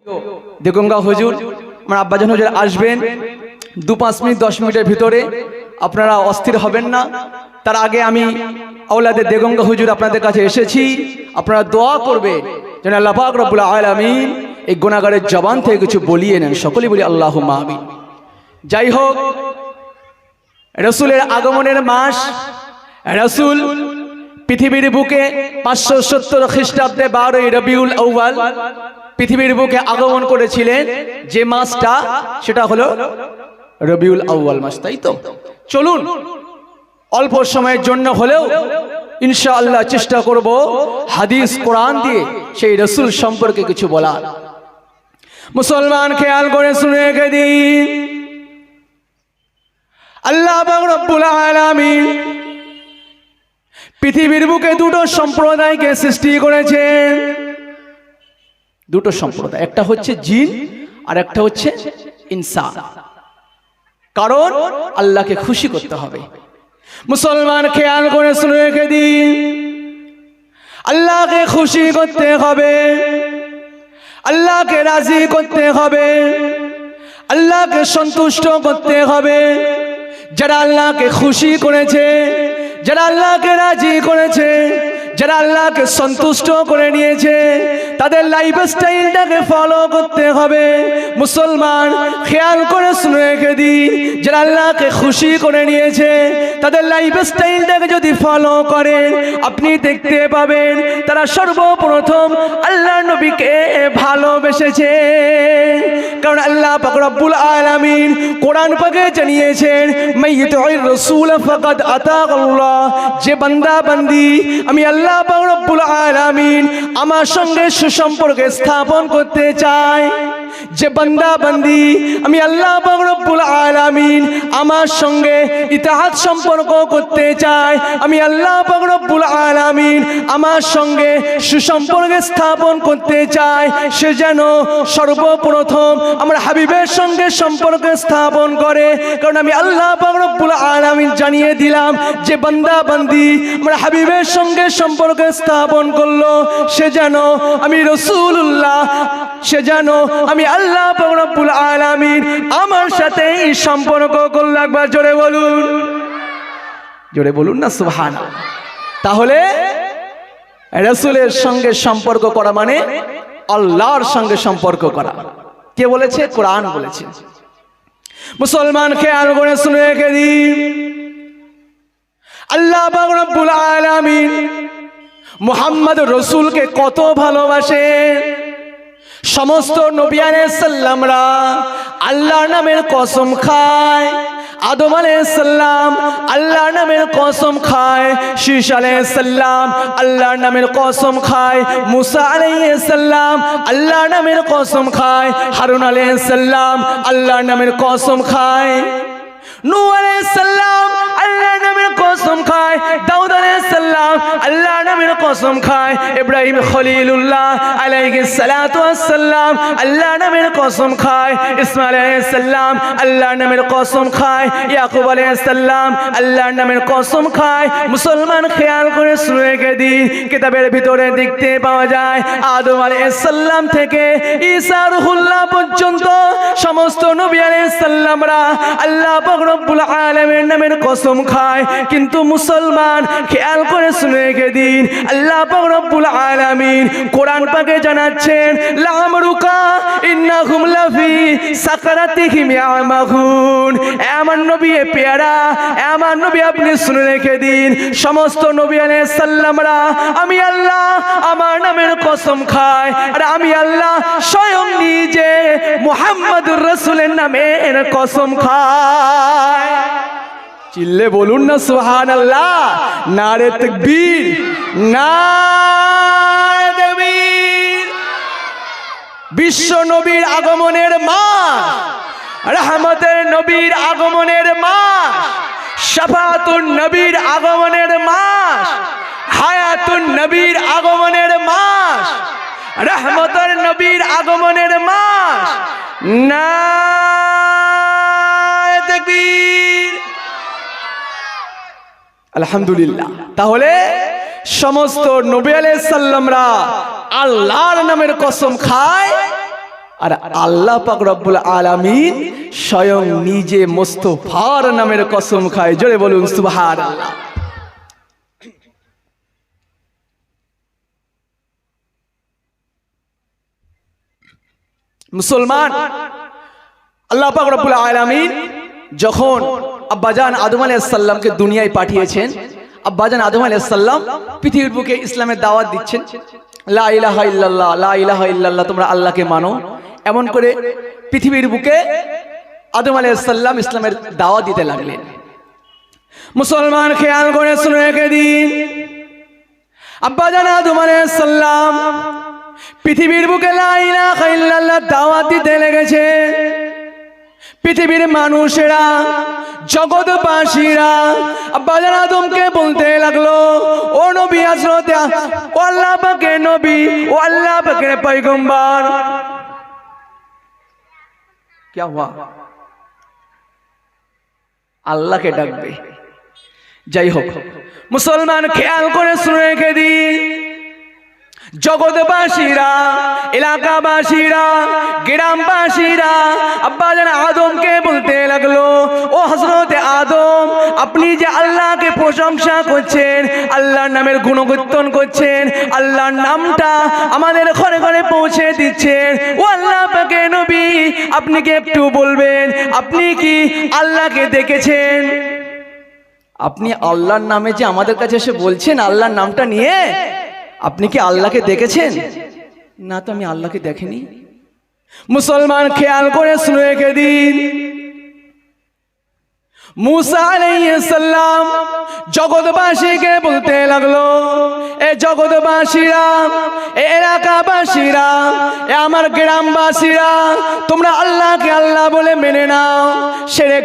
দেগঙ্গা হুজুর আমার আব্বাজান হুজুর আসবেন 2-5 মিনিট 10 মিনিটের ভিতরে। আপনারা অস্থির হবেন না। তার আগে আমি আওলাদে দেগঙ্গা হুজুর আপনাদের কাছে এসেছি, আপনারা দোয়া করবেন যেন আল্লাহ পাক রব্বুল আলামিন এই গুনাহগারের জবান থেকে কিছু বলিয়ে নেন। সকলেই বলি আল্লাহুম্মা আমিন। যাই হোক, রাসূলের আগমনের মাস, রাসূল পৃথিবীর বুকে 570 খ্রিস্টাব্দে 12ই রবিউল আউয়াল পৃথিবীর বুকে আগমন করেছিলেন। যে মাসটা সেটা হলো রবিউল আউয়াল মাস, তাই তো? চলুন অল্প সময়ের জন্য হলেও ইনশাআল্লাহ চেষ্টা করব হাদিস কোরআন দিয়ে সেই রাসূল সম্পর্কে কিছু বলার। মুসলমান খেয়াল করে শুনে রেখে দিন, আল্লাহ পাক রব্বুল আলামিন পৃথিবীর বুকে দুটো সম্প্রদায়কে সৃষ্টি করেছেন। দুটো সম্প্রদায়, একটা হচ্ছে জিন আর একটা হচ্ছে ইনসান। কারণ আল্লাহকে খুশি করতে হবে। মুসলমান খেয়াল করে শুনে রেখে দিন, আল্লাহকে খুশি করতে হবে, আল্লাহকে রাজি করতে হবে, আল্লাহকে সন্তুষ্ট করতে হবে। যারা আল্লাহকে খুশি করেছে, যারা আল্লাহকে রাজি করেছে, যারা আল্লাহকে সন্তুষ্ট করে নিয়েছে, তাদের লাইফস্টাইলটাকে ফলো করতে হবে। মুসলমান খেয়াল করে শুনে রেখে দিন, যারা আল্লাহকে খুশি করে নিয়েছে তাদের লাইফস্টাইলটাকে যদি ফলো করেন, আপনি দেখতে পাবেন তারা সর্বপ্রথম আল্লাহর নবীকে ভালোবেসেছে। কারণ আল্লাহ পাক রব্বুল আলামিন কোরআন পাকে জানিয়েছেন, মাইয়ুতির রাসূল ফাকাদ আতাআল্লাহ। যে বান্দা বান্দি আমি আল্লাহ পাক রব্বুল আলামিন আমার সঙ্গে সুসম্পর্ক স্থাপন করতে চাই, যে বান্দা বান্দি আমি আল্লাহ পাক রব্বুল আলামিন আমার সঙ্গে ইতাআত সম্পর্ক করতে চাই, আমি আল্লাহ পাক রব্বুল আলামিন আমার সঙ্গে সুসম্পর্ক স্থাপন করতে চাই, সে যেন সর্বপ্রথম আমার হাবিবের সঙ্গে সম্পর্ক স্থাপন করে। কারণ আমি আল্লাহ পাক রব্বুল আলামিন জানিয়ে দিলাম, যে বান্দা বান্দি আমার হাবিবের সঙ্গে সম্পর্ক স্থাপন করলো, সে যেন আমি রাসূলুল্লাহ, সে যেন আমি আল্লাহ পাক রব্বুল আলামিন আমার সাথে এই সম্পর্ক করলো। একবার জোরে বলুন, জোরে বলুন না সুবহানাল্লাহ। তাহলে রাসূলের সঙ্গে সম্পর্ক করা মানে আল্লাহর সঙ্গে সম্পর্ক করা। কে বলেছে? কোরআন বলেছে। মুসলমান খেয়াল করে শুনে রেখে দিন, আল্লাহ পাক রব্বুল আলামিন মুহাম্মদ রাসূলকে কত ভালোবাসে। সমস্ত নবী আলাইহিস সালামরা আল্লাহর নামের কসম খায়। আদম আলাইহিস সালাম আল্লাহর নামের কসম খায়, শীশ আলাইহিস সালাম আল্লাহর নামের কসম খায়, মুসা আলাইহিস সালাম আল্লাহর নামের কসম খায়, হারুন আলাইহিস সালাম আল্লাহর নামের কসম খায়, নূহ আলাইহিস সালাম আল্লাহর নামের কসম খায়, দাউদ আলাইহিস সালাম আল্লাহর নামের কসম খায়, ইব্রাহিম খলিলুল্লাহ আলাইহিস সালাতু ওয়াস সালাম আল্লাহর নামের কসম খায়, ইসমাঈল আলাইহিস সালাম আল্লাহর নামের কসম খায়, ইয়াকুব আলাইহিস সালাম আল্লাহর নামের কসম খায়। মুসলমান খেয়াল করে শুনে রেখে দিন, কিতাবের ভিতরে দেখতে পাওয়া যায় আদম আলাইহিস সালাম থেকে ঈসা রুহুল্লাহ পর্যন্ত সমস্ত নবী আলাইহিস সালামরা আল্লাহ পাক রব্বুল আলামিনের নামের কসম খায়। কিন্তু মুসলমান খেয়াল করে শুনে রেখে দিন, আল্লাহ পাক রব্বুল আলামিন কোরআন পাকে জানাচ্ছেন, লামরুকা ইন্নাহুম লাফি সাকারাতিহিম ইয়ামাহুন। আমার নবী পেয়ারা, আমার নবী আপনি শুনে রেখে দিন, সমস্ত নবী আলাইহিস সালামরা আমি আল্লাহ আমার নামের কসম খায়, আর আমি আল্লাহ স্বয়ং নিজে মুহাম্মদুর রাসূলের নামের কসম খায়। চিল্লে বলুন না সুবহানাল্লাহ। নারে তাকবীর, নারে তাকবীর। বিশ্ব নবীর আগমনের মাস, রহমতের নবীর আগমনের মাস, শাফাআতুন নবীর আগমনের মাস, হায়াতুন নবীর আগমনের মাস, রহমতের নবীর আগমনের মাস। নারে তাকবীর, আলহামদুলিল্লাহ। তাহলে সমস্ত নবী আলাইহিস সালামরা আল্লাহর নামের কসম খায়, আর আল্লাহ পাক রব্বুল আলামিন স্বয়ং নিজে মুস্তাফার নামের কসম খায়। জোরে বলুন সুবহানাল্লাহ। মুসলমান, আল্লাহ পাক রব্বুল আলামিন যখন আব্বাজান আদম আলাইহিস সালামকে দুনিয়ায় পাঠিয়েছেন, আব্বাজান আদম আলাইহিস সালাম পৃথিবীর বুকে ইসলামের দাওয়াত দিচ্ছেন, লা ইলাহা ইল্লাল্লাহ, লা ইলাহা ইল্লাল্লাহ, তোমরা আল্লাহকে মানো। এমন করে পৃথিবীর বুকে আদম আলাইহিস সালাম ইসলামের দাওয়াত দিতে লাগলেন। মুসলমান খেয়াল করে শুনে রেখে দিন, আব্বাজান আদম আলাইহিস সালাম পৃথিবীর বুকে লা ইলাহা ইল্লাল্লাহ দাওয়াত দিতে লেগেছে। পৃথিবীর মানুষেরা, জগৎবাসীরা আব্বাজান আদমকে বলতে লাগলো, ও নবী হযরত, ও আল্লাহ পাকের নবী, ও আল্লাহ পাকের পয়গম্বর। क्या हुआ? আল্লাহকে ডাকবে। যাই হোক, মুসলমান খেয়াল করে শুনে রেখে দিন, জগৎবাসীরা, এলাকাবাসীরা, গ্রামবাসীরা আব্বাজান আদমকে বলতে লাগলো, ও হযরত আদম, আপনি যে আল্লাহকে প্রশংসা করছেন, আল্লাহর নামের গুণকীর্তন করছেন, আল্লাহর নামটা আমাদের ঘরে ঘরে পৌঁছে দিচ্ছেন, ও আল্লাহ পাকের নবী, আপনি কি একটু বলবেন, আপনি কি আল্লাহকে দেখেছেন? আপনি আল্লাহর নামে যে আমাদের কাছে এসে বলছেন আল্লাহর নামটা নিয়ে, আপনি কি আল্লাহকে দেখেছেন? না, তো আমি আল্লাহকে দেখিনি। মুসলমান খেয়াল করে শুনে রেখে দিন, मूसा अलैहिस्सलाम জগৎবাসীকে বলতে লাগলো, এ জগৎবাসীরা, এ এলাকাবাসীরা, এ আমার গ্রামবাসীরা, তোমরা আল্লাহকে আল্লাহ বলে মেনে নাও, শিরক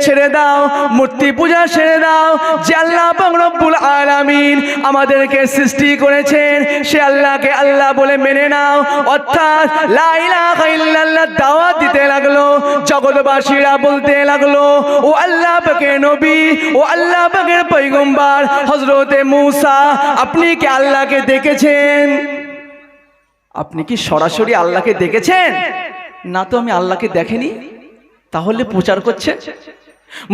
ছেড়ে দাও, মূর্তি পূজা ছেড়ে দাও। যে আল্লাহ পাক রব্বুল আলামিন আমাদেরকে সৃষ্টি করেছেন সে আল্লাহকে আল্লাহ বলে মেনে নাও। অর্থাৎ লা ইলাহা ইল্লাল্লাহ দাওয়াত দিতে লাগলো। জগৎবাসীরা বলতে লাগলো, ও আল্লাহ পাকের নবী, ও আল্লাহ পাকের পয়গম্বর হযরতে মূসা, আপনি কি আল্লাহকে দেখেছেন? আপনি কি সরাসরি আল্লাহকে দেখেছেন? না, তো আমি আল্লাহকে দেখিনি। তাহলে প্রচার করছেন?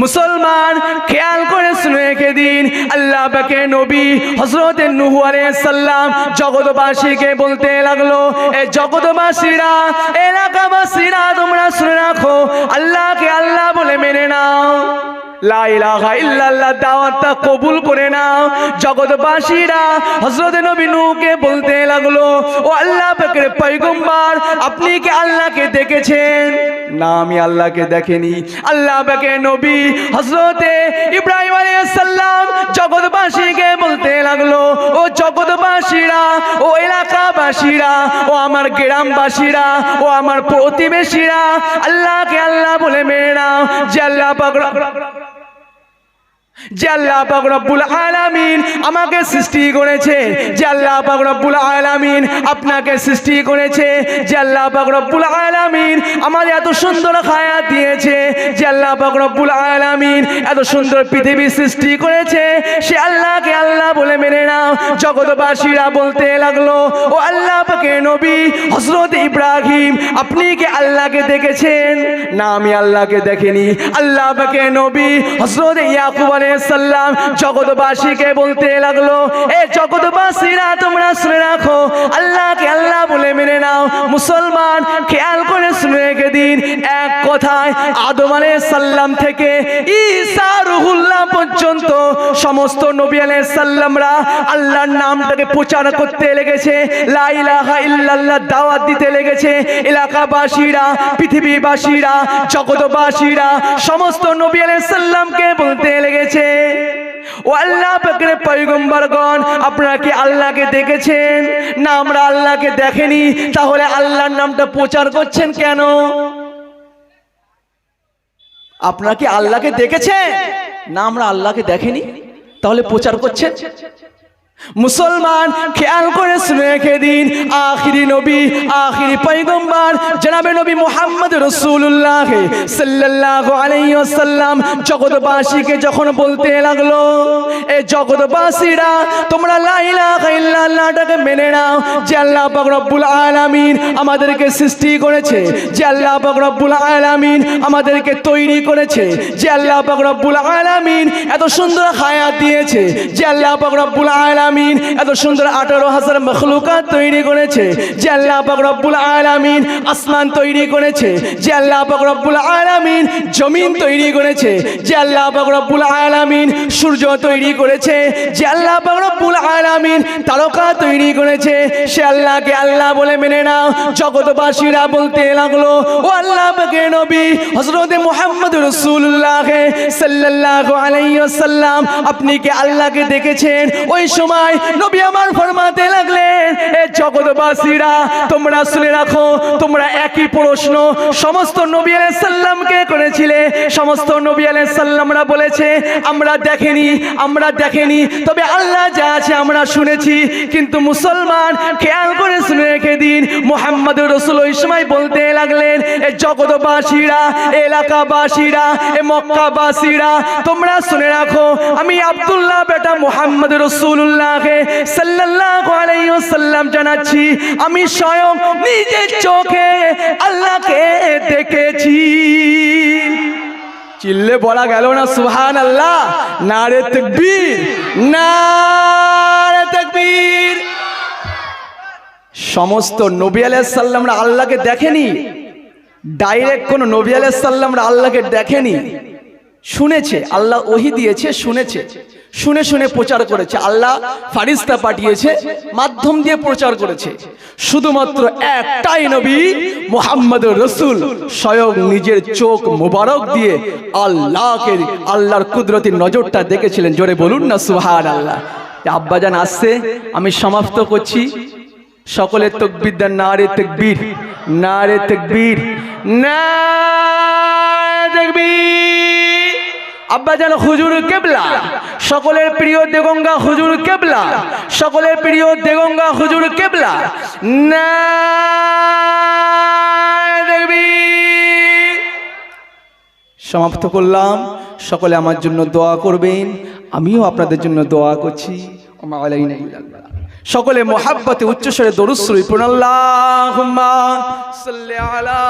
মুসলমান খেয়াল করে শুনে রেখে দিন, আল্লাহ পাকের নবী হযরতে নূহ আলাইহিস সালাম জগৎবাসীকে বলতে লাগলো, এই জগৎবাসীরা, এলাকাবাসীরা, তোমরা শুনে রাখো, আল্লাহকে আল্লাহ বলে মেনে নাও, লা ইলাহা ইল্লাল্লাহ দাওয়াতটা কবুল করে নাও। জগৎবাসীরা হযরত নবী নূহকে বলতে লাগলো, ও আল্লাহ পাকের পয়গম্বর, আপনি কি আল্লাহকে দেখেছেন? না, আমি আল্লাহকে দেখিনি। আল্লাহ পাকের নবী হযরতে ইব্রাহিম আলাইহিস সালাম জগৎবাসীকে বলতে লাগলো, ও জগৎবাসীরা, ও এলাকাবাসীরা, ও আমার গ্রামবাসীরা, ও আমার প্রতিবেশীরা, আল্লাহকে আল্লাহ বলে মেনে নাও। যে আল্লাহ পাক রব্বুল আলামিন আমাকে সৃষ্টি করেছে, যে আল্লাহ পাক রব্বুল আলামিন আপনাকে সৃষ্টি করেছে, যে আল্লাহ পাক রব্বুল আলামিন আমাদের এত সুন্দর হায়াত দিয়েছে, যে আল্লাহ পাক রব্বুল আলামিন এত সুন্দর পৃথিবী সৃষ্টি করেছে, সে আল্লাহকে আল্লাহ বলে মেনে নাও। জগৎবাসীরা বলতে লাগলো, ও আল্লাহ পাকের নবী হযরত ইব্রাহিম, আপনি কি আল্লাহকে দেখেছেন? না, আমি আল্লাহকে দেখিনি। আল্লাহ পাকের নবী হযরত ইয়াকুব আলাইহিস সালাম জগৎবাসীকে বলতে লাগলো, এ জগৎবাসীরা, তোমরা শুনে রাখো, আল্লাহকে আল্লাহ বলে মেনে নাও। মুসলমান খেয়াল করে শুনে রেখে দিন, এক কথায় আদম আলাইহিস সালাম থেকে ঈসা রুহুল্লাহ পর্যন্ত সমস্ত নবী আলাইহিস সালামরা আল্লাহর নামটাকে প্রচার করতে লেগেছে, লা ইলাহা ইল্লাল্লাহ দাওয়াত দিতে লেগেছে। এলাকাবাসীরা, পৃথিবীবাসীরা, জগৎবাসীরা সমস্ত নবী আলাইহিস সালামকে বলতে লেগেছে, ও আল্লাহ পাকের পয়গম্বরগণ, আপনারা কি আল্লাহকে দেখেছেন? না, আমরা আল্লাহকে দেখিনি। তাহলে আল্লাহর নামটা প্রচার করছেন কেন? আপনারা কি আল্লাহকে দেখেছেন? না, আমরা আল্লাহকে দেখিনি। তাহলে প্রচার করছেন? মুসলমান খেয়াল করে শুনে রেখে দিন, আখিরি নবী আখিরি পয়গম্বর জনাবে নবী মুহাম্মদ রাসূলুল্লাহ সাল্লাল্লাহু আলাইহি ওয়াসাল্লাম জগৎবাসীকে যখন বলতে লাগলো, এ জগৎবাসীরা তোমরা লা ইলাহা ইল্লাল্লাহটাকে মেনে নাও, যে আল্লাহ পাক রব্বুল আলামিন আমাদেরকে সৃষ্টি করেছে, যে আল্লাহ পাক রব্বুল আলামিন আমাদেরকে তৈরি করেছে, যে আল্লাহ পাক রব্বুল আলামিন এত সুন্দর হায়াত দিয়েছে, যে আল্লাহ পাক রব্বুল আলামিন এত সুন্দর 18,000 মখলুকাত তৈরি করেছে, যে আল্লাহ পাক রব্বুল আলামিন আসমান তৈরি করেছে, যে আল্লাহ পাক রব্বুল আলামিন জমিন তৈরি করেছে, যে আল্লাহ পাক রব্বুল আলামিন সূর্য তৈরি করেছে, যে আল্লাহ পাক রব্বুল আলামিন তারকা তৈরি করেছে, সে আল্লাহকে আল্লাহ বলে মেনে নাও। জগৎবাসীরা বলতে লাগলো, ও আল্লাহ পাকের নবী হযরত মুহাম্মদ রাসূলুল্লাহ সাল্লাল্লাহু আলাইহি ওয়াসাল্লাম আপনি কি আল্লাহকে দেখেছেন? ওই সময় নবী আমার ফরমাতে লাগলেন, এ জগৎবাসীরা তোমরা শুনে রাখো, তোমরা একই প্রশ্ন সমস্ত নবী আলাইহিস সালামকে করেছিলে। সমস্ত নবী আলাইহিস সালামরা বলেছে আমরা দেখিনি, তবে আল্লাহ যা আছে আমরা শুনেছি। কিন্তু মুসলমান খেয়াল করে শুনে রেখে দিন, মুহাম্মদুর রাসূল ওই সময় বলতে লাগলেন, এ জগৎবাসীরা, এলাকাবাসীরা, এ মক্কাবাসীরা তোমরা শুনে রাখো, আমি আব্দুল্লাহ বেটা মুহাম্মদ রাসূলুল্লাহ সাল্লাল্লাহু আলাইহি ওয়াসাল্লাম জানাচ্ছি, আমি স্বয়ং নিজের চোখে আল্লাহকে দেখেছি। চিল্লে বলা গেল না সুবহানাল্লাহ? নারে তাকবীর, নারে তাকবীর। সমস্ত নবী আলাইহিস সালামরা আল্লাহকে দেখেনি, ডাইরেক্ট কোন নবী আলাইহিস সালামরা আল্লাহকে দেখেনি, শুনেছে, আল্লাহ ওহী দিয়েছে, শুনেছে, শুনে শুনে প্রচার করেছে, আল্লাহ ফারিস্তা পাঠিয়েছে, মাধ্যম দিয়ে প্রচার করেছে। শুধুমাত্র একটাই নবী মুহাম্মদুর রাসূল স্বয়ং নিজের চোখ মোবারক দিয়ে আল্লাহর কুদরতের নজরটা দেখেছিলেন। জোরে বলুন না সুবহানাল্লাহ। আব্বাজান আসছে, আমি সমাপ্ত করছি। সকলের তাকবীর দেন, নারে তাকবীর, নারে তাকবীর, নারে তাকবীর। আব্বাজান হুজুর কেবলা, সকলের প্রিয় দেগঙ্গা হুজুর কেবলা, সকলের প্রিয় দেগঙ্গা হুজুর কেবলা, নারে তাকবীর। সমাপ্ত করলাম। সকলে আমার জন্য দোয়া করবেন, আমিও আপনাদের জন্য দোয়া করছি। ওমা আলাইনা ইল্লাল্লাহ। সকলে মুহাব্বতে উচ্চস্বরে দরুদ শরীফ পড়ুন, আল্লাহুম্মা সাল্লি আলা।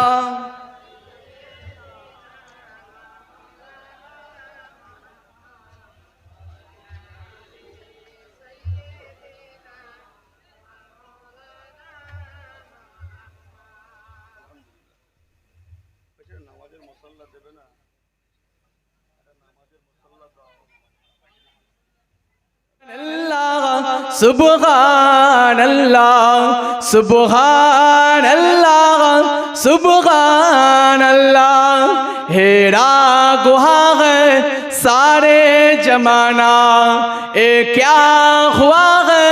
সুবহানাল্লাহ, সুবহানাল্লাহ, সুবহানাল্লাহ। হেরা গুহা है सारे जमाना, ए क्या हुआ है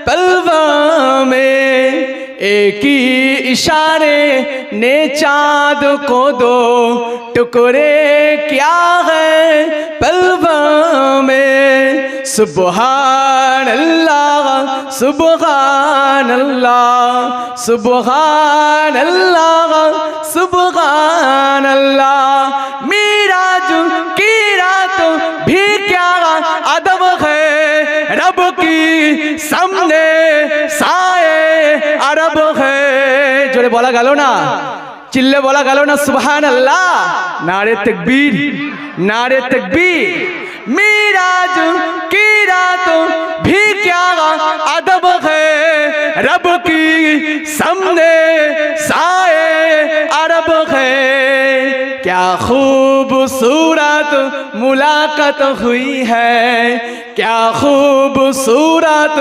पलवा में, एक ही इशारे ने चाँद को दो टुकड़े क्या है पलवा में। सुबहानल्लाह, सुबहानल्लाह, सुबहानल्लाह, सुबहानल्लाह। मिराज की रात भी क्या अदब है, रब की सामने साए अरब है। जोरे बोला गलो ना, चिल्ले बोला गलो ना सुबहानल्लाह। नारे तकबीर, नारे तकबीर। मिराज की रात भी क्या अदब है, रब की सामने साए अरब है। क्या खूबसूरत मुलाकात हुई है, क्या खूबसूरत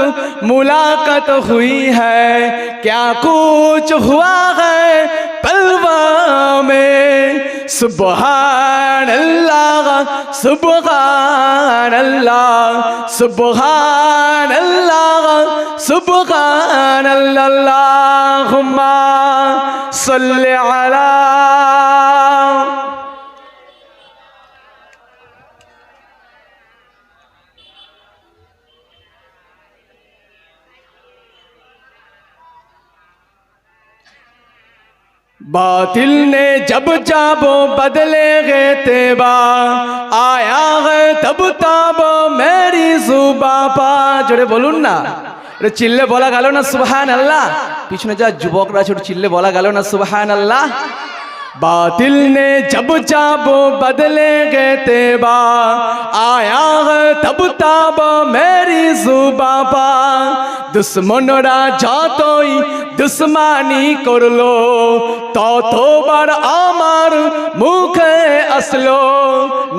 मुलाकात हुई है, क्या कुछ हुआ है पलवा में। सुबहानल्लाह, सुबहानल्लाह, सुबहानल्लाह, सुबहानल्लाह। अल्लाहुम्मा सल्लि अला। बातिल ने जब जाबो बदले गए तेबा आया है तब ताबो मेरी जुबा पा जोरे बोलून ना এটা চিল্লে বলা গেল না সুবহানাল্লাহ পিছনে যা যুবকরা ছোট চিল্লে বলা গেল না সুবহানাল্লাহ बातिल ने जब जाबो बदले गए तेबा आया है तब ताबो मेरी जुबा पा दुश्मनरा যতই দুশ্মনী করলো ততবার আমার মুখে আসলো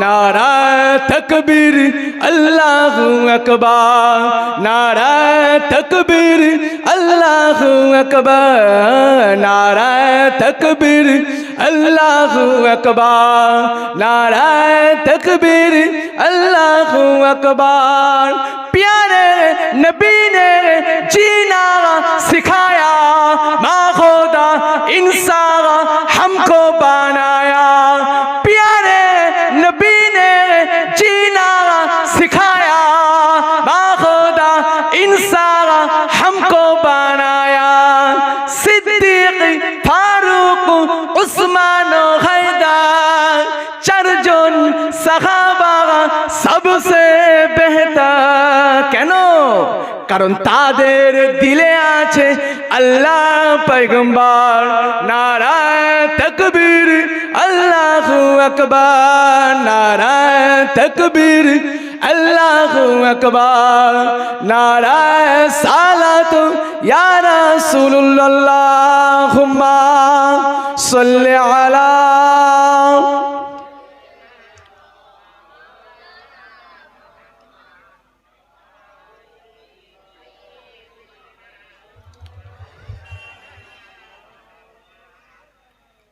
নারায়ে তাকবীর আল্লাহু আকবার নারায়ে তাকবীর আল্লাহু আকবার নারায়ে তাকবীর अल्लाहु अकबर नाराए तकबीर अल्लाहु अकबर प्यारे नबी ने जीना सिखाया माँ खुदा इंसान हमको बनाया प्यारे नबी ने जीना सिखाया माँ खुदा इंसान हमको बनाया सिद्दीक फारूक उस्मान हैदर चारजन साहाबा सबसे बेहतर केनो कारण तादेर दिले आछे अल्लाह पैगंबर नाराए तकबीर अल्लाहु अकबर नाराए तकबीर अल्लाहु अकबर नाराए सालात या रसूलुल्लाहुम्मा सल्लि अला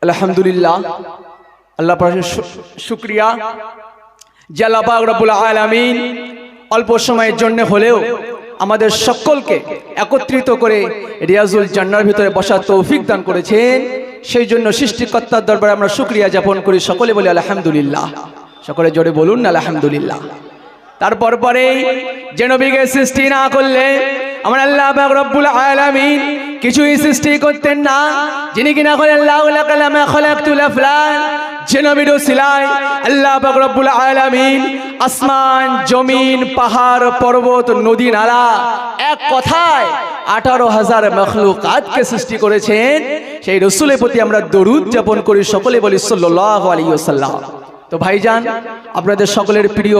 अल्हम्दुलिल्लाह अल्लाह पर शुक्रिया যে আল্লাহ পাক রব্বুল আলামিন অল্প সময়ের জন্য হলেও আমাদের সকলকে একত্রিত করে রিয়াজুল জান্নার ভিতরে বসার তৌফিক দান করেছেন সেই জন্য সৃষ্টিকর্তার দরবারে আমরা শুকরিয়া জ্ঞাপন করি সকলে বলি আলহামদুলিল্লাহ সকলে জোরে বলুন আলহামদুলিল্লাহ তারপর পরে যে নবীকে সৃষ্টি না করলে আমার আল্লাহ পাক রব্বুল আলামিন কিছুই সৃষ্টি করতেন না যিনি কিনা করেন লাউ লাকালামা খালাকতুল আফলাক যে নবীর ওসিলায় আল্লাহ পাক রব্বুল আলামিন আসমান জমিন পাহাড় পর্বত নদী নালা এক কথায় 18,000 মাখলুকাতকে সৃষ্টি করেছেন সেই রাসূলের প্রতি আমরা দরুদ যাপন করি সকলে বলি সাল্লাল্লাহু আলাইহি ওয়াসাল্লাম তো ভাইজান আপনাদের সকলের প্রিয়